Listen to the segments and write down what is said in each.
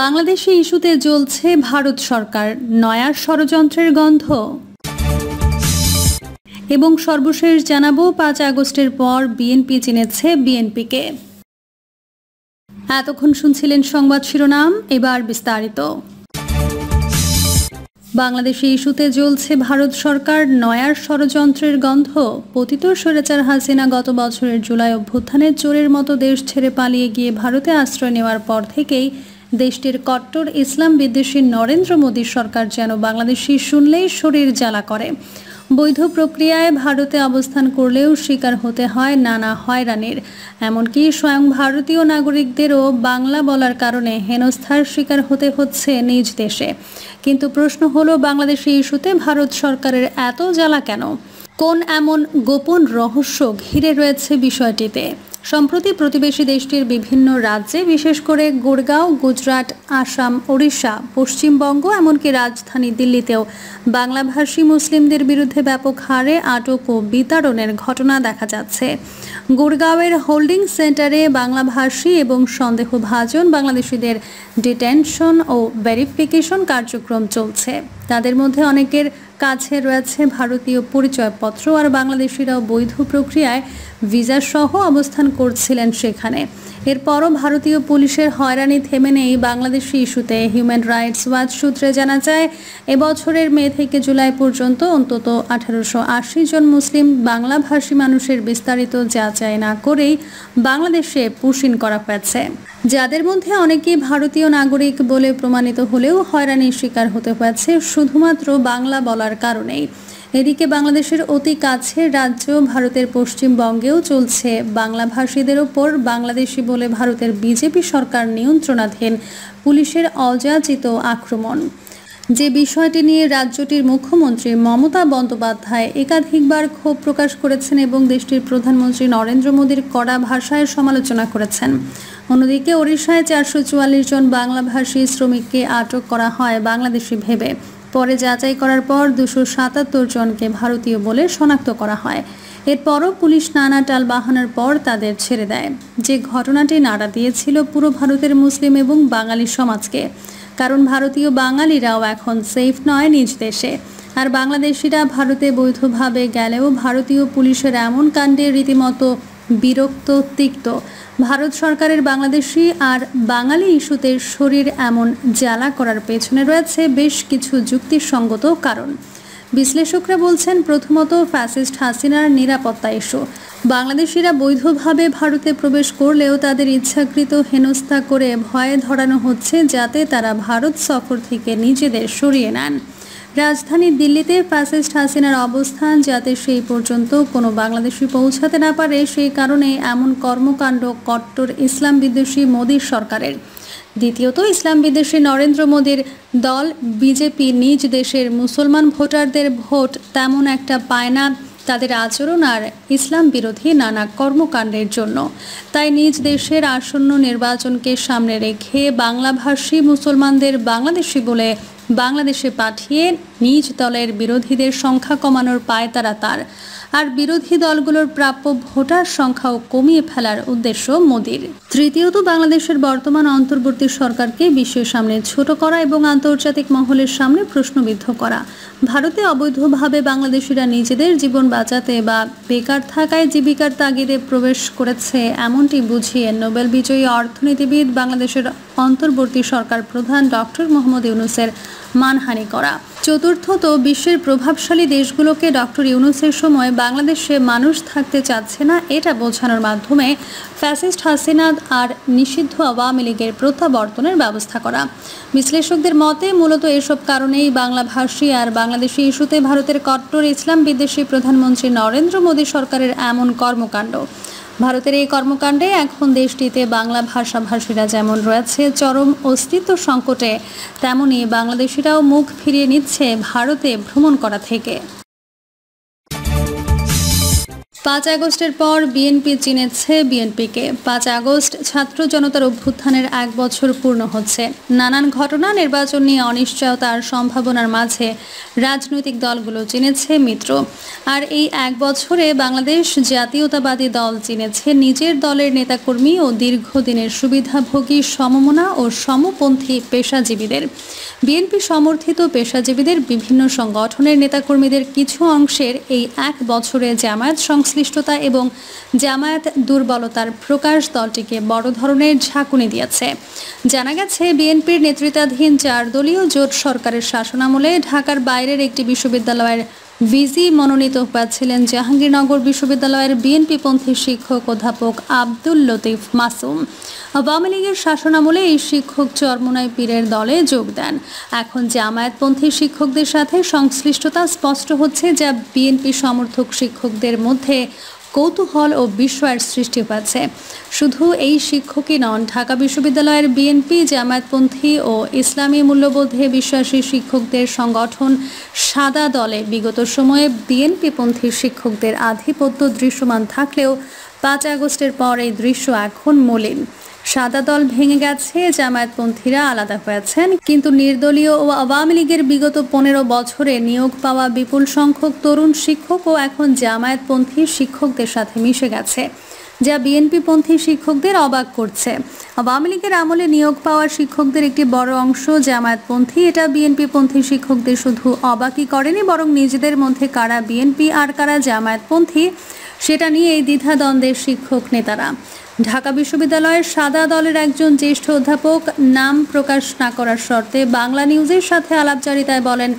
বাংলাদেশি ইস্যুতে জ্বলছে ভারত সরকার, নয়া ষড়যন্ত্রের গন্ধ। এবং সর্বশেষ জানাবো 5 আগস্টের পর বিএনপি চিনেছে বিএনপিকে। এতক্ষণ শুনছিলেন সংবাদ শিরোনাম, এবার বিস্তারিত। বাংলাদেশি ইস্যুতে জ্বলছে ভারত সরকার, নয়ার ষড়যন্ত্রের গন্ধ। পতিত স্বৈরাচার হাসিনা গত বছরের জুলাই অভ্যুত্থানে চোরের মতো দেশ ছেড়ে পালিয়ে গিয়ে ভারতে আশ্রয় নেওয়ার পর থেকেই দেশটির কট্টর ইসলাম বিদ্বেষী নরেন্দ্র মোদী সরকার যেন বাংলাদেশি শুনলেই শরীর জ্বালা করে। বৈধ প্রক্রিয়ায় ভারতে অবস্থান করলেও শিকার হতে হয় নানা হয়রানির, এমনকি স্বয়ং ভারতীয় নাগরিকদেরও বাংলা বলার কারণে হেনস্থার শিকার হতে হচ্ছে নিজ দেশে। কিন্তু প্রশ্ন হলো, বাংলাদেশি ইস্যুতে ভারত সরকারের এত জ্বালা কেন? কোন এমন গোপন রহস্য ঘিরে রয়েছে বিষয়টিতে? সম্প্রতি প্রতিবেশী দেশটির বিভিন্ন রাজ্যে, বিশেষ করে গুড়গাঁও, গুজরাট, আসাম, ওড়িশা, পশ্চিমবঙ্গ, এমনকি রাজধানী দিল্লিতেও বাংলাভাষী মুসলিমদের বিরুদ্ধে ব্যাপক হারে আটক ও বিতাড়নের ঘটনা দেখা যাচ্ছে। গুড়গাঁওয়ের হোল্ডিং সেন্টারে বাংলাভাষী এবং সন্দেহভাজন বাংলাদেশিদের ডিটেনশন ও ভেরিফিকেশন কার্যক্রম চলছে। তাদের মধ্যে অনেকের কাছে রয়েছে ভারতীয় পরিচয়পত্র, আর বাংলাদেশিরাও বৈধ প্রক্রিয়ায় ভিসা সহ অবস্থান করছিলেন সেখানে। এরপরও ভারতীয় পুলিশের হয়রানি থেমে নেই বাংলাদেশি ইস্যুতে। হিউম্যান রাইটস ওয়াচ সূত্রে জানা যায়, এবছরের মে থেকে জুলাই পর্যন্ত অন্তত 1880 জন মুসলিম বাংলাভাষী মানুষের বিস্তারিত যাচাই না করেই বাংলাদেশে পুশিন করা হয়েছে, যাদের মধ্যে অনেকেই ভারতীয় নাগরিক বলে প্রমাণিত হলেও হয়রানির শিকার হতে হয়েছে শুধুমাত্র বাংলা বলার কারণেই। এদিকে বাংলাদেশের অতি কাছের রাজ্য ভারতের পশ্চিমবঙ্গেও চলছে বাংলাভাষীদের ওপর বাংলাদেশি বলে ভারতের বিজেপি সরকার নিয়ন্ত্রণাধীন পুলিশের অযাচিত আক্রমণ। যে বিষয়টি নিয়ে রাজ্যটির মুখ্যমন্ত্রী মমতা বন্দ্যোপাধ্যায় একাধিকবার ক্ষোভ প্রকাশ করেছেন এবং দেশটির প্রধানমন্ত্রী নরেন্দ্র মোদীর কড়া ভাষায় সমালোচনা করেছেন। অন্যদিকে ওড়িশায় 444 জন বাংলাভাষী শ্রমিককে আটক করা হয় বাংলাদেশি ভেবে। পরে যাচাই করার পর 277 জনকে ভারতীয় বলে শনাক্ত করা হয়। এরপরও পুলিশ নানা টালবাহানার পর তাদের ছেড়ে দেয়। যে ঘটনাটি নাড়া দিয়েছিল পুরো ভারতের মুসলিম এবং বাঙালি সমাজকে, কারণ ভারতীয় বাঙালিরাও এখন সেফ নয় নিজ দেশে। আর বাংলাদেশিরা ভারতে বৈধভাবে গেলেও ভারতীয় পুলিশের এমন কাণ্ডে রীতিমতো বিরক্ত, তিক্ত। ভারত সরকারের বাংলাদেশি আর বাঙালি ইস্যুতে শরীর এমন জ্বালা করার পেছনে রয়েছে বেশ কিছু যুক্তিসঙ্গত কারণ। বিশ্লেষকরা বলছেন, প্রথমত ফ্যাসিস্ট হাসিনার নিরাপত্তা ইস্যু। বাংলাদেশিরা বৈধভাবে ভারতে প্রবেশ করলেও তাদের ইচ্ছাকৃত হেনস্থা করে ভয়ে ধরানো হচ্ছে যাতে তারা ভারত সফর থেকে নিজেদের সরিয়ে নেন। রাজধানী দিল্লিতে ফ্যাসিস্ট হাসিনার অবস্থান যাতে সেই পর্যন্ত কোনো বাংলাদেশি পৌঁছাতে না পারে, সেই কারণে এমন কর্মকাণ্ড কট্টর ইসলাম বিদ্বেষী মোদীর সরকারের। দ্বিতীয়ত, ইসলাম বিদ্বেষী নরেন্দ্র মোদীর দল বিজেপি নিজ দেশের মুসলমান ভোটারদের ভোট তেমন একটা পায় না তাদের আচরণ আর ইসলাম বিরোধী নানা কর্মকাণ্ডের জন্য। তাই নিজ দেশের আসন্ন নির্বাচনকে সামনে রেখে বাংলাভাষী মুসলমানদের বাংলাদেশি বলে বাংলাদেশে পাঠিয়ে নিজ দলের বিরোধীদের সংখ্যা কমানোর পায়তারা তার, আর বিরোধী দলগুলোর প্রাপ্য ভোটার সংখ্যাও কমিয়ে ফেলার উদ্দেশ্য মোদীর। তৃতীয়ত, বাংলাদেশের বর্তমান অন্তর্বর্তী সরকারকে বিশ্বের সামনে ছোট করা এবং আন্তর্জাতিক মহলের সামনে প্রশ্নবিদ্ধ করা। ভারতে অবৈধভাবে বাংলাদেশিরা নিজেদের জীবন বাঁচাতে বা বেকার থাকায় জীবিকার তাগিদে প্রবেশ করেছে এমনটি বুঝিয়ে নোবেল বিজয়ী অর্থনীতিবিদ বাংলাদেশের অন্তর্বর্তী সরকার প্রধান ডক্টর মোহাম্মদ ইউনূসের মানহানি করা। চতুর্থত, বিশ্বের প্রভাবশালী দেশগুলোকে ডক্টর ইউনূসের সময় বাংলাদেশে মানুষ থাকতে চাচ্ছে না এটা বোঝানোর মাধ্যমে ফ্যাসিস্ট হাসিনা আর নিষিদ্ধ আওয়ামী লীগের প্রত্যাবর্তনের ব্যবস্থা করা। বিশ্লেষকদের মতে মূলত এসব কারণেই বাংলাভাষী আর বাংলাদেশি ইস্যুতে ভারতের কট্টর ইসলাম বিদ্বেষী প্রধানমন্ত্রী নরেন্দ্র মোদী সরকারের এমন কর্মকাণ্ড। ভারতের এই কর্মকাণ্ডে এখন দেশটিতে বাংলা ভাষাভাষীরা যেমন রয়েছে চরম অস্তিত্ব সংকটে, তেমনি বাংলাদেশিরাও মুখ ফিরিয়ে নিচ্ছে ভারতে ভ্রমণ করা থেকে। 5 আগস্টের পর বিএনপি চিনেছে বিএনপিকে। 5 আগস্ট ছাত্র জনতার অভ্যুত্থানের 1 বছর পূর্ণ হচ্ছে। নানান ঘটনা, নির্বাচন নিয়ে অনিশ্চয়তা আর সম্ভাবনার মাঝে রাজনৈতিক দলগুলো চিনেছে মিত্র। আর এই 1 বছরে বাংলাদেশ জাতীয়তাবাদী দল চিনেছে নিজের দলের নেতাকর্মী ও দীর্ঘদিনের সুবিধাভোগী সমমনা ও সমপন্থী পেশাজীবীদের। বিএনপি সমর্থিত পেশাজীবীদের বিভিন্ন সংগঠনের নেতাকর্মীদের কিছু অংশের এই 1 বছরে জামায়াত সংশ্লিষ্টতা এবং জামায়াত দুর্বলতার প্রকাশ দলটিকে বড় ধরনের ঝাঁকুনি দিয়েছে। জানা গেছে, বিএনপির নেতৃত্বাধীন 4 দলীয় জোট সরকারের শাসনামলে ঢাকার বাইরের একটি বিশ্ববিদ্যালয়ের ভিসি মনোনীত হয়েছিলেন জাহাঙ্গীরনগর বিশ্ববিদ্যালয়ের বিএনপিপন্থী শিক্ষক অধ্যাপক আব্দুল লতিফ মাসুম। আওয়ামী লীগের শাসনামলে এই শিক্ষক চরমোনাই পীরের দলে যোগ দেন। এখন জামায়াতপন্থী শিক্ষকদের সাথে সংশ্লিষ্টতা স্পষ্ট হচ্ছে, যা বিএনপি সমর্থক শিক্ষকদের মধ্যে কৌতূহল ও বিস্ময়ের সৃষ্টি হয়েছে। শুধু এই শিক্ষকই নন, ঢাকা বিশ্ববিদ্যালয়ের বিএনপি, জামায়াতপন্থী ও ইসলামী মূল্যবোধে বিশ্বাসী শিক্ষকদের সংগঠন সাদা দলে বিগত সময়ে বিএনপিপন্থী শিক্ষকদের আধিপত্য দৃশ্যমান থাকলেও 5 আগস্টের পর এই দৃশ্য এখন মলিন। সাদা দল ভেঙে গেছে, জামায়াতপন্থীরা আলাদা হয়েছেন, কিন্তু নির্দলীয় ও আওয়ামী লীগের বিগত 15 বছরে নিয়োগ পাওয়া বিপুল সংখ্যক তরুণ শিক্ষকও এখন জামায়াতপন্থী শিক্ষকদের সাথে মিশে গেছে, যা বিএনপিপন্থী শিক্ষকদের অবাক করছে। আওয়ামী লীগের আমলে নিয়োগ পাওয়া শিক্ষকদের একটি বড় অংশ জামায়াতপন্থী। এটা বিএনপিপন্থী শিক্ষকদের শুধু অবাকই করেনি, বরং নিজেদের মধ্যে কারা বিএনপি আর কারা জামায়াতপন্থী সেটা নিয়ে এই দ্বিধাদ্বন্দ্বের শিক্ষক নেতারা। ঢাকা বিশ্ববিদ্যালয়ের সাদা দলের একজন জ্যেষ্ঠ অধ্যাপক নাম প্রকাশ না করার শর্তে বাংলা নিউজের সাথে আলাপচারিতায় বলেন,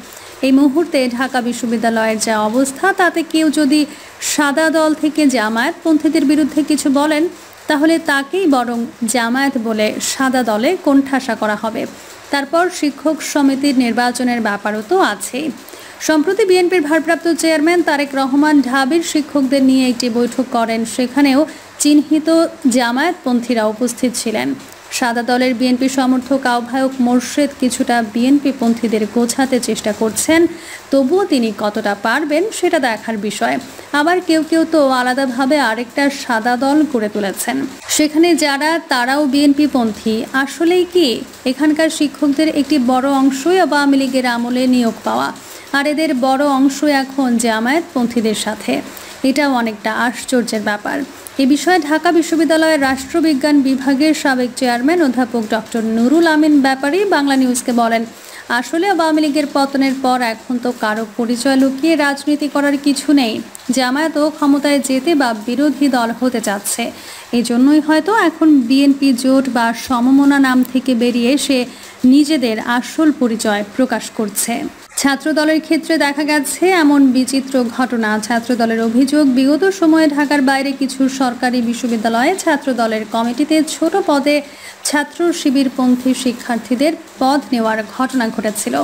এই মুহূর্তে ঢাকা বিশ্ববিদ্যালয়ের যা অবস্থা, তাতে কেউ যদি সাদা দল থেকে জামায়াতপন্থীদের বিরুদ্ধে কিছু বলেন, তাহলে তাকেই বরং জামায়াত বলে সাদা দলে কোণঠাসা করা হবে। তারপর শিক্ষক সমিতির নির্বাচনের ব্যাপারও তো আছেই। সম্প্রতি বিএনপির ভারপ্রাপ্ত চেয়ারম্যান তারেক রহমান ঢাবির শিক্ষকদের নিয়ে একটি বৈঠক করেন। সেখানেও চিহ্নিত জামায়াতপন্থীরা উপস্থিত ছিলেন। সাদা দলের বিএনপি সমর্থক আহ্বায়ক মোর্শেদ কিছুটা বিএনপিপন্থীদের গোছাতে চেষ্টা করছেন, তবুও তিনি কতটা পারবেন সেটা দেখার বিষয়। আবার কেউ কেউ তো আলাদাভাবে আরেকটা সাদা দল গড়ে তুলেছেন, সেখানে যারা তারাও বিএনপিপন্থী। আসলেই কি এখানকার শিক্ষকদের একটি বড় অংশই আওয়ামী লীগের আমলে নিয়োগ পাওয়া, আর এদের বড় অংশ এখন জামায়াতপন্থীদের সাথে? এটাও অনেকটা আশ্চর্যের ব্যাপার। এ বিষয়ে ঢাকা বিশ্ববিদ্যালয়ের রাষ্ট্রবিজ্ঞান বিভাগের সাবেক চেয়ারম্যান অধ্যাপক ডক্টর নুরুল আমিন ব্যাপারী বাংলা নিউজকে বলেন, আসলে আওয়ামী লীগের পতনের পর এখন তো কারো পরিচয় লুকিয়ে রাজনীতি করার কিছু নেই। জামায়াতও ক্ষমতায় যেতে বা বিরোধী দল হতে চাচ্ছে। এই জন্যই হয়তো এখন বিএনপি জোট বা সমমনা নাম থেকে বেরিয়ে এসে নিজেদের আসল পরিচয় প্রকাশ করছে। ছাত্রদলের ক্ষেত্রে দেখা গেছে এমন বিচিত্র ঘটনা। ছাত্রদলের অভিযোগ, বিগত সময়ে ঢাকার বাইরে কিছু সরকারি বিশ্ববিদ্যালয়ে ছাত্রদলের কমিটিতে ছোট পদে ছাত্র শিবিরপন্থী শিক্ষার্থীদের পদ নেওয়ার ঘটনা ঘটেছিল।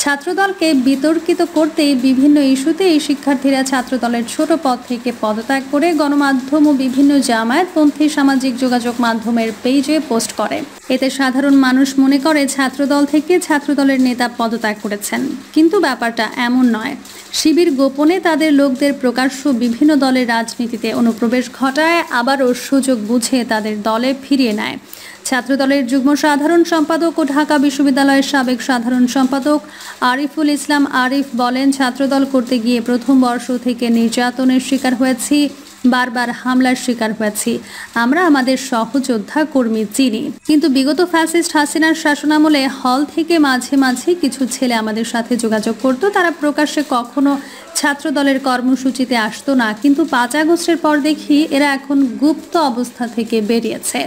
ছাত্রদলকে বিতর্কিত করতেই বিভিন্ন ইস্যুতে এই শিক্ষার্থীরা ছাত্রদলের ছোট পদ থেকে পদত্যাগ করে গণমাধ্যম ও বিভিন্ন জামায়াতপন্থী সামাজিক যোগাযোগ মাধ্যমের পেজে পোস্ট করে। এতে সাধারণ মানুষ মনে করে ছাত্রদল থেকে ছাত্রদলের নেতা পদত্যাগ করেছেন, কিন্তু ব্যাপারটা এমন নয়। শিবির গোপনে তাদের লোকদের প্রকাশ্য বিভিন্ন দলের রাজনীতিতে অনুপ্রবেশ ঘটায়, আবারও সুযোগ বুঝে তাদের দলে ফিরিয়ে নেয়। ছাত্রদলের যুগ্ম সাধারণ সম্পাদক ও ঢাকা বিশ্ববিদ্যালয়ের সাবেক সাধারণ সম্পাদক আরিফুল ইসলাম আরিফ বলেন, ছাত্রদল করতে গিয়ে প্রথম বর্ষ থেকে নির্যাতনের শিকার হয়েছি, বারবার হামলার শিকার হয়েছি। আমরা আমাদের সহযোদ্ধা কর্মী চিনি, কিন্তু বিগত ফ্যাসিস্ট হাসিনার শাসনামলে হল থেকে মাঝে মাঝে কিছু ছেলে আমাদের সাথে যোগাযোগ করত। তারা প্রকাশ্যে কখনো ছাত্রদলের কর্মসূচিতে আসতো না, কিন্তু 5 আগস্টের পর দেখি এরা এখন গুপ্ত অবস্থা থেকে বেরিয়েছে।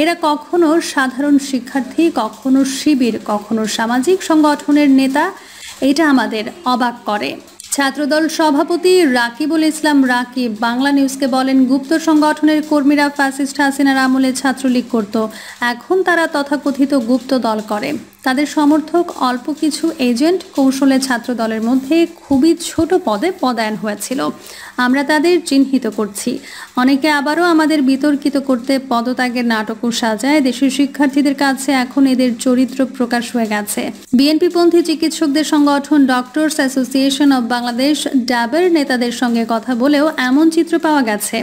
এরা কখনো সাধারণ শিক্ষার্থী, কখনো শিবির, কখনো সামাজিক সংগঠনের নেতা। এটা আমাদের অবাক করে। ছাত্রদল সভাপতি রাকিবুল ইসলাম রাকিব বাংলা নিউজকে বলেন, গুপ্ত সংগঠনের কর্মীরা ফ্যাসিস্ট হাসিনার আমলে ছাত্রলীগ করত, এখন তারা তথাকথিত গুপ্ত দল করে। তাদের সমর্থক অল্প কিছু এজেন্ট কৌশলে ছাত্র দলের মধ্যে খুবই ছোট পদে পদায়ন হয়েছিল। আমরা তাদের চিহ্নিত করছি। অনেকে আবারও আমাদের বিতর্কিত করতে পদত্যাগের নাটকও সাজায়। দেশের শিক্ষার্থীদের কাছে এখন এদের চরিত্র প্রকাশ হয়ে গেছে। বিএনপিপন্থী চিকিৎসকদের সংগঠন ডক্টরস অ্যাসোসিয়েশন অব বাংলাদেশ ড্যাবের নেতাদের সঙ্গে কথা বলেও এমন চিত্র পাওয়া গেছে।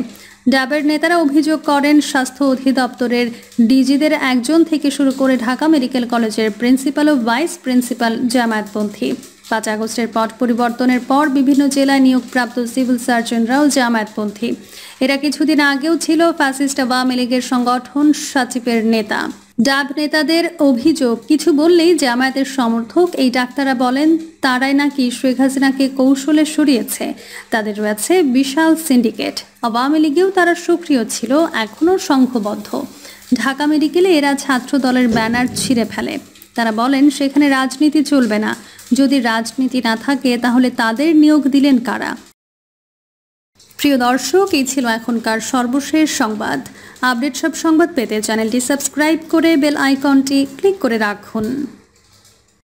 ড্যাবের নেতারা অভিযোগ করেন, স্বাস্থ্য অধিদপ্তরের ডিজিদের একজন থেকে শুরু করে ঢাকা মেডিকেল কলেজের প্রিন্সিপাল ও ভাইস প্রিন্সিপাল জামায়াতপন্থী। 5 আগস্টের পট পরিবর্তনের পর বিভিন্ন জেলায় নিয়োগপ্রাপ্ত সিভিল সার্জনরাও জামায়াতপন্থী। এরা কিছুদিন আগেও ছিল ফ্যাসিস্ট আওয়ামী লীগের সংগঠন সাচিপের নেতা। ড্যাব নেতাদের অভিযোগ, কিছু বললেই জামায়াতের সমর্থক এই ডাক্তাররা বলেন তারাই নাকি শেখ হাসিনাকে কৌশলে সরিয়েছে। তাদের রয়েছে বিশাল সিন্ডিকেট। আওয়ামী লীগেও তারা সক্রিয় ছিল, এখনও সংঘবদ্ধ। ঢাকা মেডিকেলে এরা ছাত্র দলের ব্যানার ছিঁড়ে ফেলে। তারা বলেন সেখানে রাজনীতি চলবে না। যদি রাজনীতি না থাকে তাহলে তাদের নিয়োগ দিলেন কারা? প্রিয় দর্শক, এই ছিল এখনকার সর্বশেষ সংবাদ। আপডেট সব সংবাদ পেতে চ্যানেলটি সাবস্ক্রাইব করে বেল আইকনটি ক্লিক করে রাখুন।